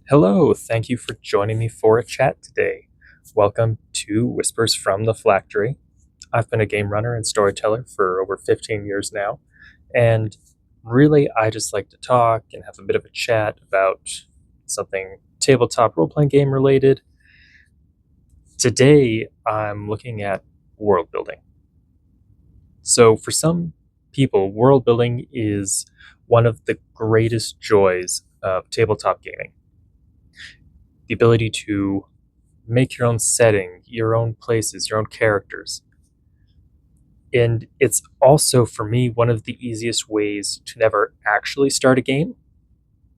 Hello, thank you for joining me for a chat today. Welcome to Whispers from the Phylactery. I've been a game runner and storyteller for over 15 years now, and really I just like to talk and have a bit of a chat about something tabletop role playing game related. Today I'm looking at world building. So, for some people, world building is one of the greatest joys of tabletop gaming. The ability to make your own setting, your own places, your own characters. And it's also, for me, one of the easiest ways to never actually start a game.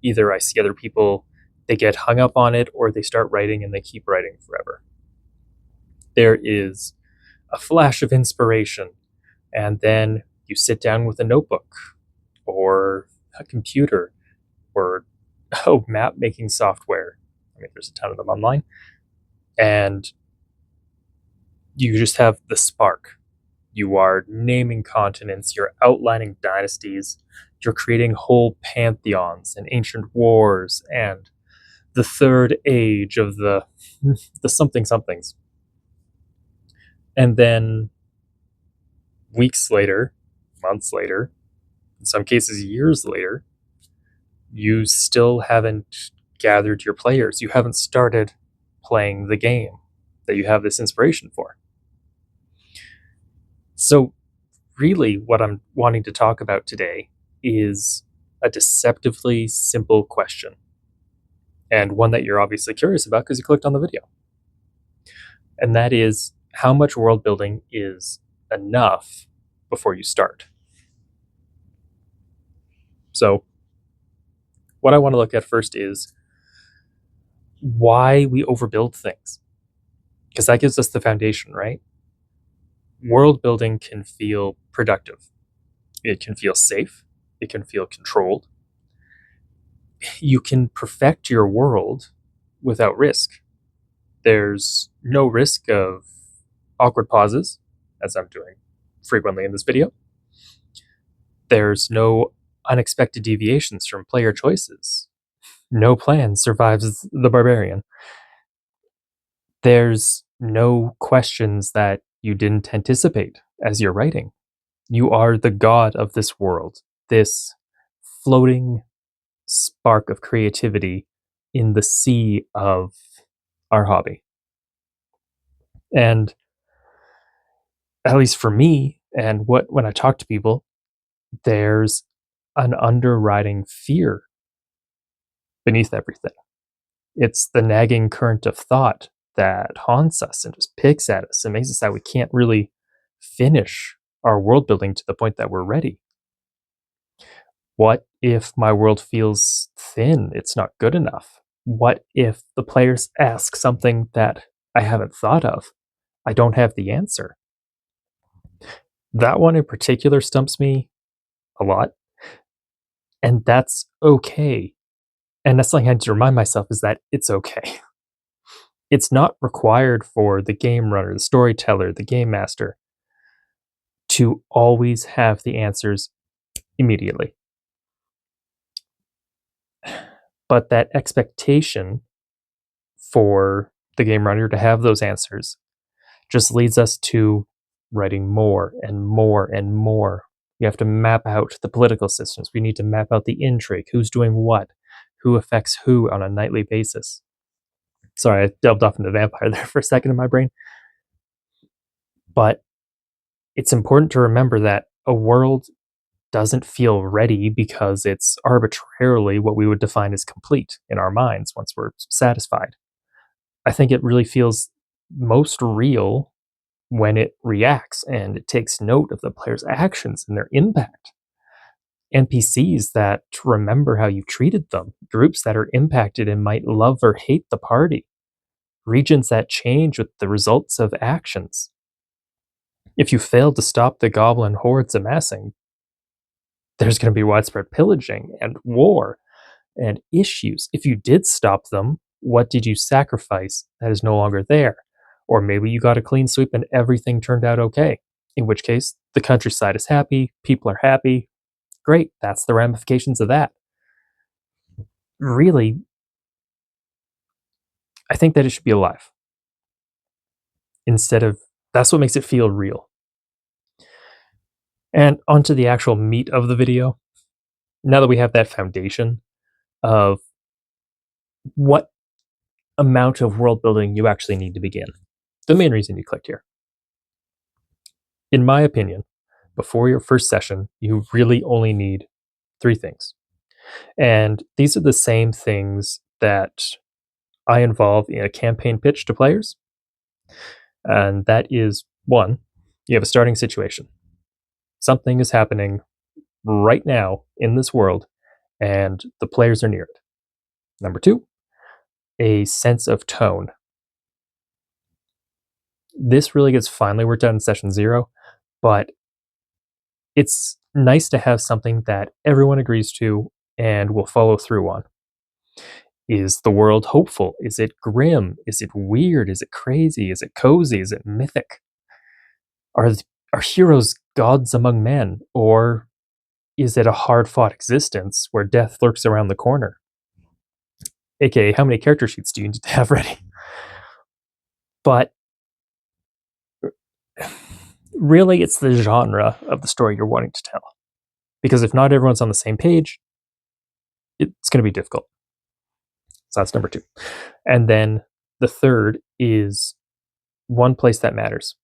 Either I see other people, they get hung up on it, or they start writing and they keep writing forever. There is a flash of inspiration, and then you sit down with a notebook or a computer or map making software. I mean, there's a ton of them online. And you just have the spark. You are naming continents, you're outlining dynasties, you're creating whole pantheons and ancient wars and the third age of the something somethings. And then weeks later, months later, in some cases years later, you still haven't gathered your players. You haven't started playing the game that you have this inspiration for. So really, what I'm wanting to talk about today is a deceptively simple question, and one that you're obviously curious about because you clicked on the video. And that is, how much world building is enough before you start? So, what I want to look at first is why we overbuild things, because that gives us the foundation, right? World building can feel productive, it can feel safe, it can feel controlled. You can perfect your world without risk. There's no risk of awkward pauses, as I'm doing frequently in this video. There's no unexpected deviations from player choices. No plan survives the barbarian. There's no questions that you didn't anticipate as you're writing. You are the god of this world, this floating spark of creativity in the sea of our hobby. And at least for me, and what when I talk to people, there's an underwriting fear beneath everything. It's the nagging current of thought that haunts us and just picks at us and makes us that we can't really finish our world building to the point that we're ready. What if my world feels thin? It's not good enough. What if the players ask something that I haven't thought of? I don't have the answer. That one in particular stumps me a lot, and that's okay. And that's something I had to remind myself is that it's okay. It's not required for the game runner, the storyteller, the game master to always have the answers immediately. But that expectation for the game runner to have those answers just leads us to writing more and more and more. We have to map out the political systems. We need to map out the intrigue, who's doing what, who affects who on a nightly basis. Sorry, I delved off into vampire there for a second in my brain. But it's important to remember that a world doesn't feel ready because it's arbitrarily what we would define as complete in our minds once we're satisfied. I think it really feels most real when it reacts and it takes note of the player's actions and their impact. NPCs that remember how you've treated them, groups that are impacted and might love or hate the party, regions that change with the results of actions. If you fail to stop the goblin hordes amassing, there's going to be widespread pillaging and war and issues. If you did stop them, what did you sacrifice that is no longer there? Or maybe you got a clean sweep and everything turned out okay, in which case the countryside is happy, people are happy. Great, that's the ramifications of that. Really, I think that it should be alive instead of that's what makes it feel real. And onto the actual meat of the video. Now that we have that foundation of what amount of world building you actually need to begin, the main reason you clicked here. In my opinion, before your first session, you really only need three things. And these are the same things that I involve in a campaign pitch to players. And that is one, you have a starting situation. Something is happening right now in this world, and the players are near it. Number two, a sense of tone. This really gets finally worked out in session zero, but it's nice to have something that everyone agrees to and will follow through on. Is the world hopeful? Is it grim? Is it weird? Is it crazy? Is it cozy? Is it mythic? Are are heroes gods among men, or is it a hard-fought existence where death lurks around the corner? AKA, how many character sheets do you need to have ready? But really, it's the genre of the story you're wanting to tell. Because if not everyone's on the same page, it's going to be difficult. So that's number two. And then the third is one place that matters.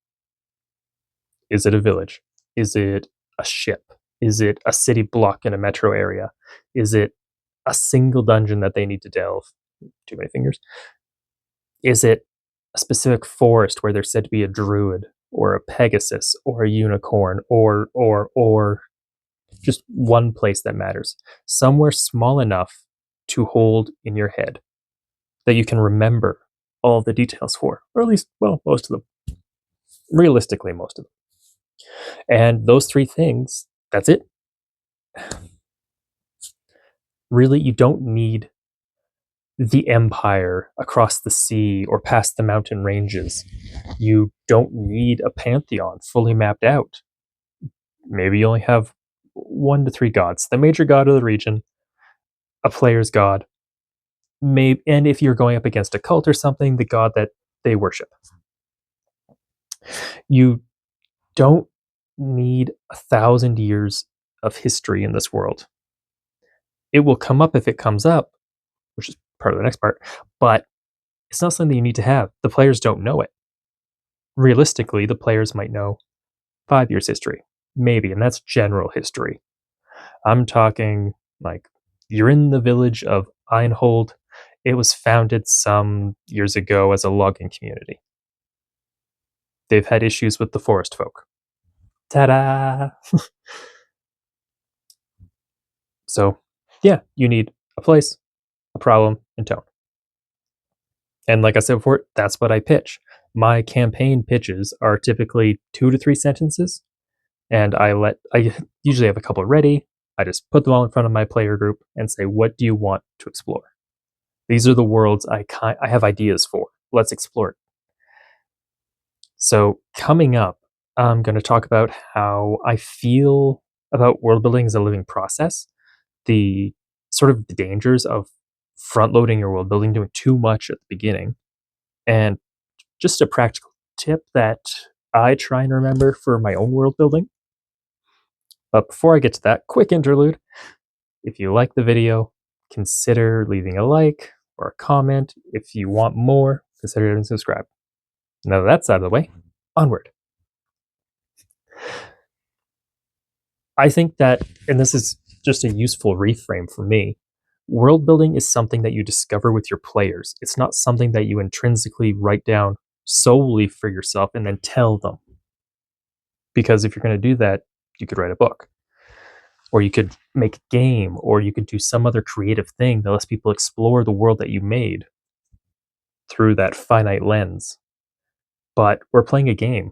Is it a village? Is it a ship? Is it a city block in a metro area? Is it a single dungeon that they need to delve? Too many fingers. Is it a specific forest where there's said to be a druid or a pegasus or a unicorn or just one place that matters? Somewhere small enough to hold in your head that you can remember all the details for, or at least, well, most of them. Realistically, most of them. And those three things, that's it. Really, you don't need the empire across the sea or past the mountain ranges. You don't need a pantheon fully mapped out. Maybe you only have one to three gods, the major god of the region, a player's god, maybe, and if you're going up against a cult or something, the god that they worship. You don't need 1,000 years of history in this world. It will come up if it comes up, which is part of the next part, but it's not something you need to have. The players don't know it. Realistically, the players might know 5 years history, maybe, and that's general history. I'm talking like you're in the village of Einhold. It was founded some years ago as a logging community. They've had issues with the forest folk. Ta-da! So, yeah, you need a place, a problem, and tone. And like I said before, that's what I pitch. My campaign pitches are typically 2 to 3 sentences, and I usually have a couple ready. I just put them all in front of my player group and say, "What do you want to explore? These are the worlds I have ideas for. Let's explore it." So coming up, I'm going to talk about how I feel about world building as a living process, the sort of the dangers of front loading your world building, doing too much at the beginning, and just a practical tip that I try and remember for my own world building. But before I get to that, quick interlude. If you like the video, consider leaving a like or a comment. If you want more, consider hitting subscribe. Now that that's out of the way, onward. I think that, and this is just a useful reframe for me, world building is something that you discover with your players. It's not something that you intrinsically write down solely for yourself and then tell them. Because if you're going to do that, you could write a book, or you could make a game, or you could do some other creative thing that lets people explore the world that you made through that finite lens. But we're playing a game,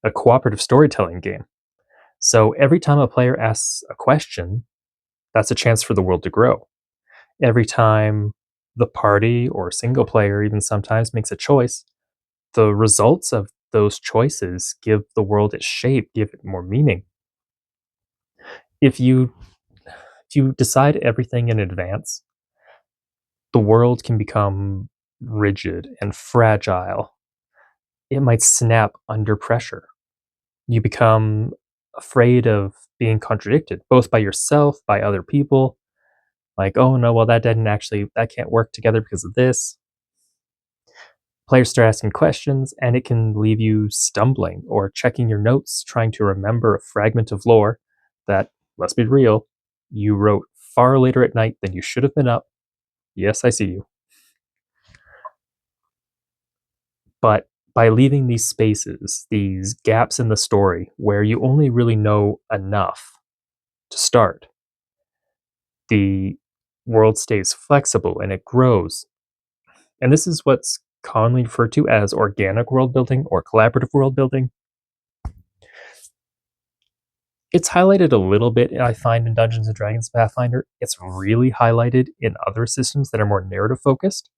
a cooperative storytelling game. So every time a player asks a question, that's a chance for the world to grow. Every time the party or single player even sometimes makes a choice, the results of those choices give the world its shape, give it more meaning. If you decide everything in advance, the world can become rigid and fragile. It might snap under pressure. You become afraid of being contradicted, both by yourself, by other people. Like, oh no, well, that can't work together because of this. Players start asking questions, and it can leave you stumbling or checking your notes, trying to remember a fragment of lore that, let's be real, you wrote far later at night than you should have been up. Yes, I see you. But by leaving these spaces, these gaps in the story where you only really know enough to start, the world stays flexible and it grows. And this is what's commonly referred to as organic world building or collaborative world building. It's highlighted a little bit, I find, in Dungeons and Dragons Pathfinder. It's really highlighted in other systems that are more narrative focused.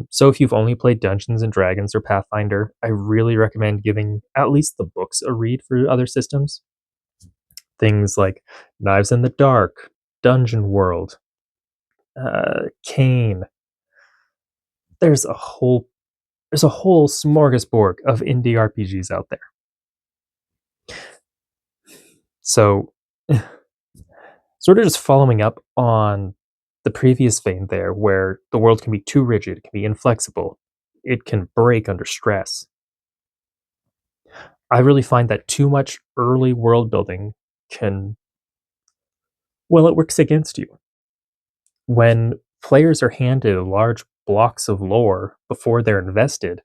So if you've only played Dungeons and Dragons or Pathfinder, I really recommend giving at least the books a read for other systems. Things like Knives in the Dark, Dungeon World, Kane. There's a whole smorgasbord of indie RPGs out there. So, sort of just following up on the previous vein there, where the world can be too rigid, it can be inflexible, it can break under stress. I really find that too much early world building can, well, it works against you. When players are handed large blocks of lore before they're invested,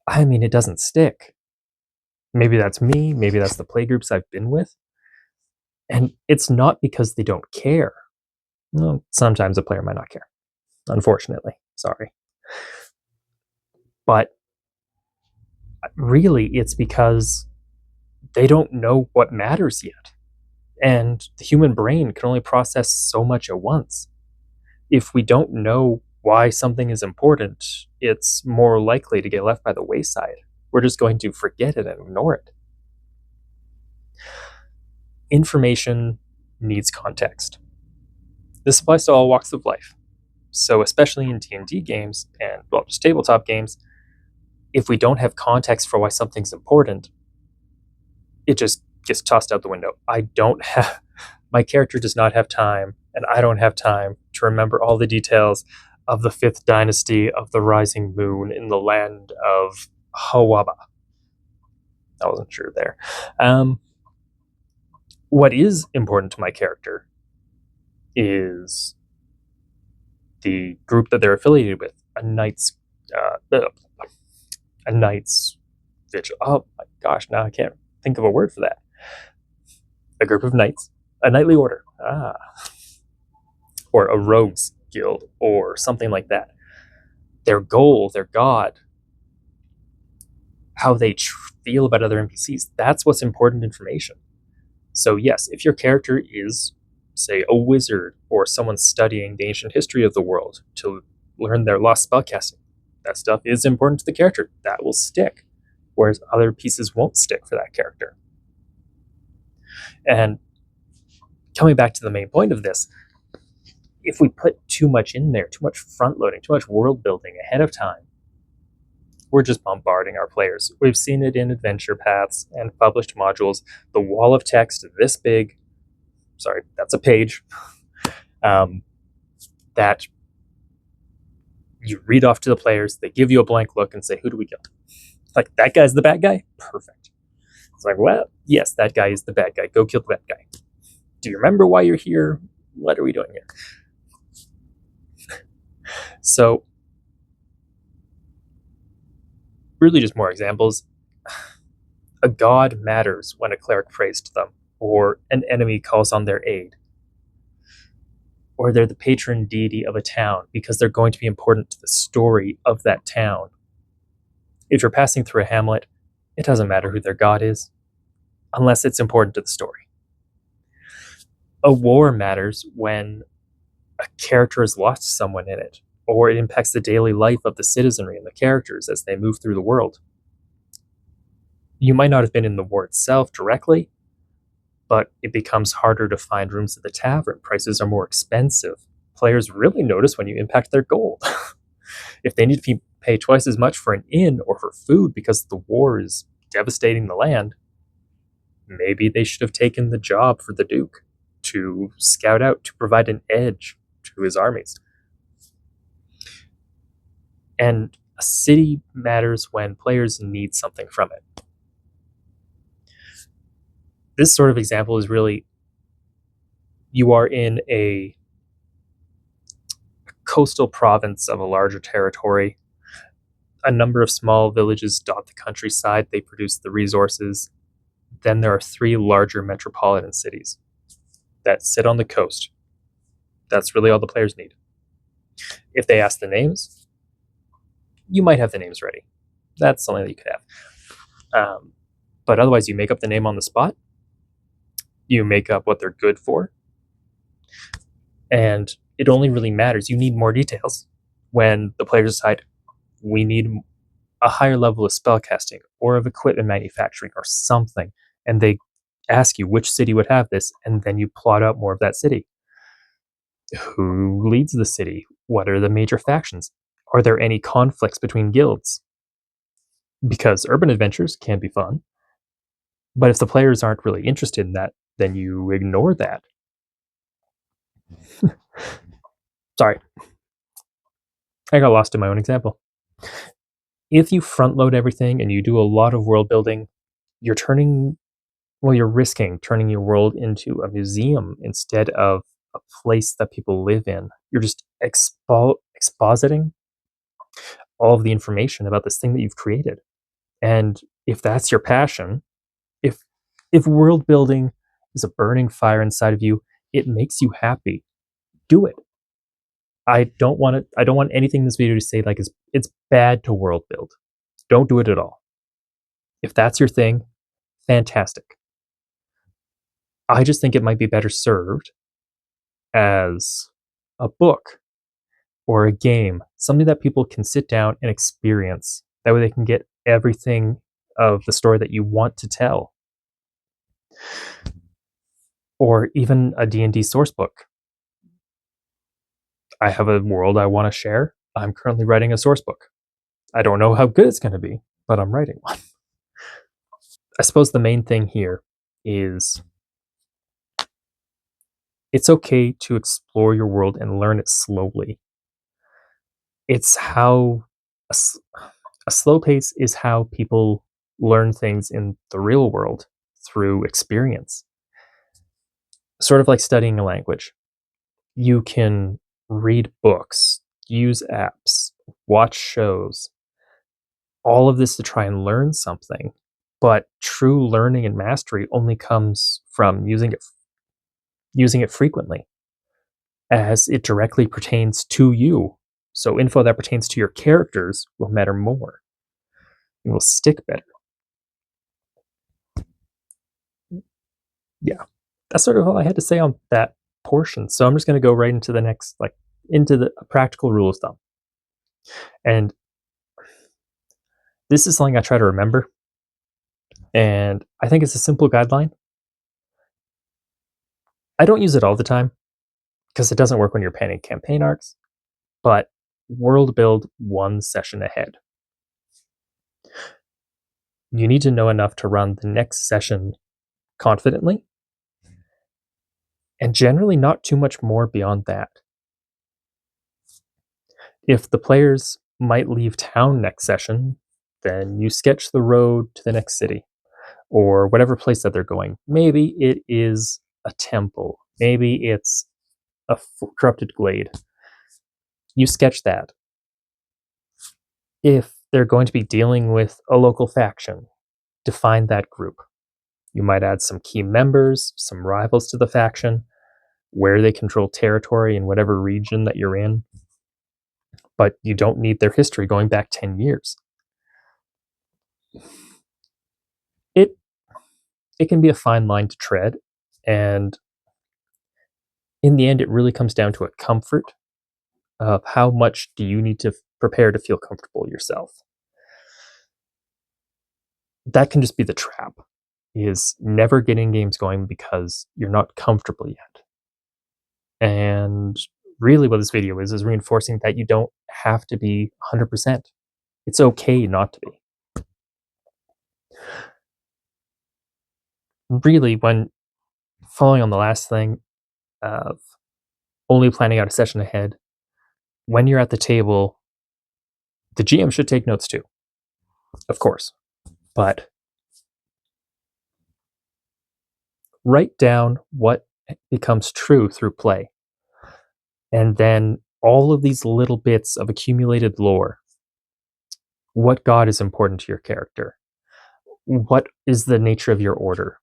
I mean, it doesn't stick. Maybe that's me, maybe that's the playgroups I've been with. And it's not because they don't care. Well, sometimes a player might not care, unfortunately. Sorry. But really, it's because they don't know what matters yet. And the human brain can only process so much at once. If we don't know why something is important, it's more likely to get left by the wayside. We're just going to forget it and ignore it. Information needs context. This applies to all walks of life. So especially in D&D games and, well, just tabletop games, if we don't have context for why something's important, it just gets tossed out the window. My character does not have time, and I don't have time to remember all the details of the 5th dynasty of the rising moon in the land of Hawaba. I wasn't sure there. What is important to my character is the group that they're affiliated with, a knight's vigil. Oh my gosh, now I can't think of a word for that. A group of knights, a knightly order, or a rogues guild, or something like that. Their goal, their god, how they feel about other NPCs, that's what's important information. So yes, if your character is, say, a wizard or someone studying the ancient history of the world to learn their lost spellcasting, that stuff is important to the character. That will stick, whereas other pieces won't stick for that character. And coming back to the main point of this, if we put too much in there, too much front loading, too much world building ahead of time, we're just bombarding our players. We've seen it in adventure paths and published modules. The wall of text this big, sorry, that's a page, that you read off to the players. They give you a blank look and say, who do we kill? Like, that guy's the bad guy? Perfect. It's like, well, yes, that guy is the bad guy. Go kill the bad guy. Do you remember why you're here? What are we doing here? So, really just more examples. A god matters when a cleric prays to them, or an enemy calls on their aid, or they're the patron deity of a town because they're going to be important to the story of that town. If you're passing through a hamlet, it doesn't matter who their god is, unless it's important to the story. A war matters when a character has lost someone in it, or it impacts the daily life of the citizenry and the characters as they move through the world. You might not have been in the war itself directly, but it becomes harder to find rooms at the tavern. Prices are more expensive. Players really notice when you impact their gold. If they need to pay twice as much for an inn or for food because the war is devastating the land, maybe they should have taken the job for the Duke to scout out, to provide an edge to his armies. And a city matters when players need something from it. This sort of example is really, you are in a coastal province of a larger territory. A number of small villages dot the countryside, they produce the resources. Then there are three larger metropolitan cities that sit on the coast. That's really all the players need. If they ask the names, you might have the names ready. That's something that you could have. But otherwise, you make up the name on the spot. You make up what they're good for. And it only really matters. You need more details when the players decide we need a higher level of spellcasting or of equipment manufacturing or something. And they ask you which city would have this, and then you plot out more of that city. Who leads the city? What are the major factions? Are there any conflicts between guilds? Because urban adventures can be fun, but if the players aren't really interested in that, then you ignore that. Sorry, I got lost in my own example. If you front load everything and you do a lot of world building, you're risking turning your world into a museum instead of a place that people live in. You're just expositing all of the information about this thing that you've created. And if that's your passion, if world building is a burning fire inside of you, it makes you happy, do it. I don't want anything in this video to say like it's bad to world build. Don't do it at all. If that's your thing, fantastic. I just think it might be better served as a book or a game, something that people can sit down and experience. That way they can get everything of the story that you want to tell. Or even a D&D source book. I have a world I want to share. I'm currently writing a source book. I don't know how good it's going to be, but I'm writing one. I suppose the main thing here is it's okay to explore your world and learn it slowly. It's how a slow pace is how people learn things in the real world, through experience. Sort of like studying a language. You can read books, use apps, watch shows, all of this to try and learn something. But true learning and mastery only comes from using it frequently, as it directly pertains to you. So info that pertains to your characters will matter more. It will stick better. Yeah, that's sort of all I had to say on that portion. So I'm just going to go right into the next, into the practical rule of thumb. And this is something I try to remember. And I think it's a simple guideline. I don't use it all the time because it doesn't work when you're planning campaign arcs, but world build one session ahead. You need to know enough to run the next session confidently, and generally not too much more beyond that. If the players might leave town next session, then you sketch the road to the next city or whatever place that they're going. Maybe it is a temple, maybe it's a corrupted glade. You sketch that. If they're going to be dealing with a local faction, define that group. You might add some key members, some rivals to the faction, where they control territory in whatever region that you're in. But you don't need their history going back 10 years. It can be a fine line to tread, and in the end, it really comes down to a comfort of how much do you need to prepare to feel comfortable yourself. That can just be the trap, is never getting games going because you're not comfortable yet. And Really, what this video is reinforcing that you don't have to be 100%. It's okay not to be. Really, when following on the last thing of only planning out a session ahead, when you're at the table, the GM should take notes too, of course, but write down what becomes true through play. And then all of these little bits of accumulated lore. What god is important to your character? What is the nature of your order?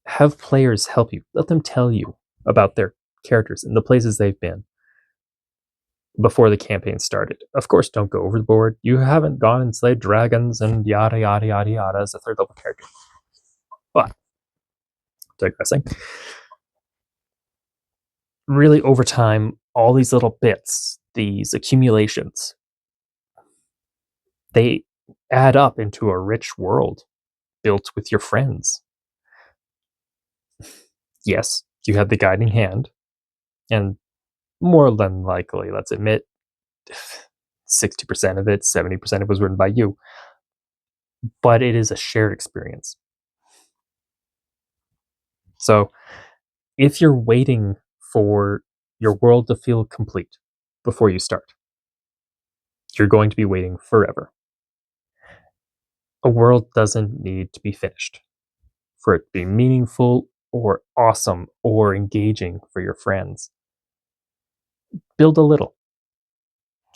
Have players help you. Let them tell you about their characters and the places they've been before the campaign started. Of course, don't go overboard. You haven't gone and slayed dragons and yada yada yada yada as a third level character. But digressing. Really, over time, all these little bits, these accumulations, they add up into a rich world built with your friends. Yes, you have the guiding hand, and more than likely, let's admit, 60% of it, 70% of it was written by you. But it is a shared experience. So if you're waiting for your world to feel complete before you start, you're going to be waiting forever. A world doesn't need to be finished for it to be meaningful or awesome or engaging for your friends. Build a little,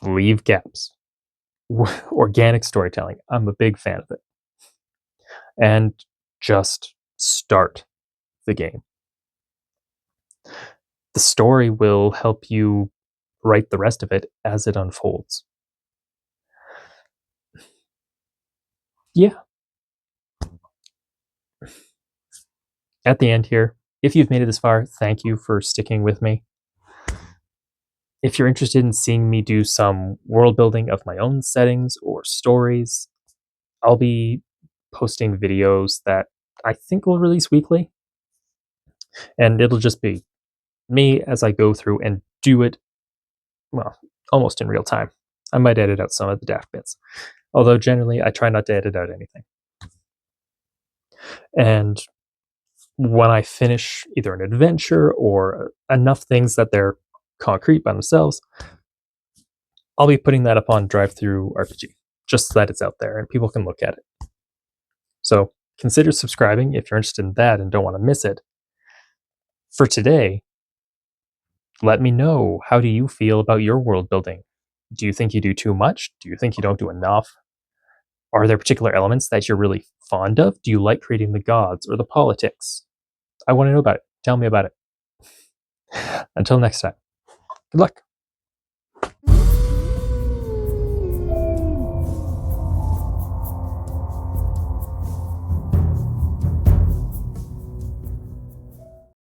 leave gaps. Organic storytelling, I'm a big fan of it. And just start the game. The story will help you write the rest of it as it unfolds. Yeah. At the end here, if you've made it this far, thank you for sticking with me. If you're interested in seeing me do some world building of my own settings or stories, I'll be posting videos that I think will release weekly. And it'll just be me as I go through and do it, well, almost in real time. I might edit out some of the daft bits, although generally I try not to edit out anything. And when I finish either an adventure or enough things that they're concrete by themselves, I'll be putting that up on Drive-Thru RPG, just so that it's out there and people can look at it. So consider subscribing if you're interested in that and don't want to miss it. For today, let me know, how do you feel about your world building? Do you think you do too much? Do you think you don't do enough? Are there particular elements that you're really fond of? Do you like creating the gods or the politics? I want to know about it. Tell me about it. Until next time, good luck.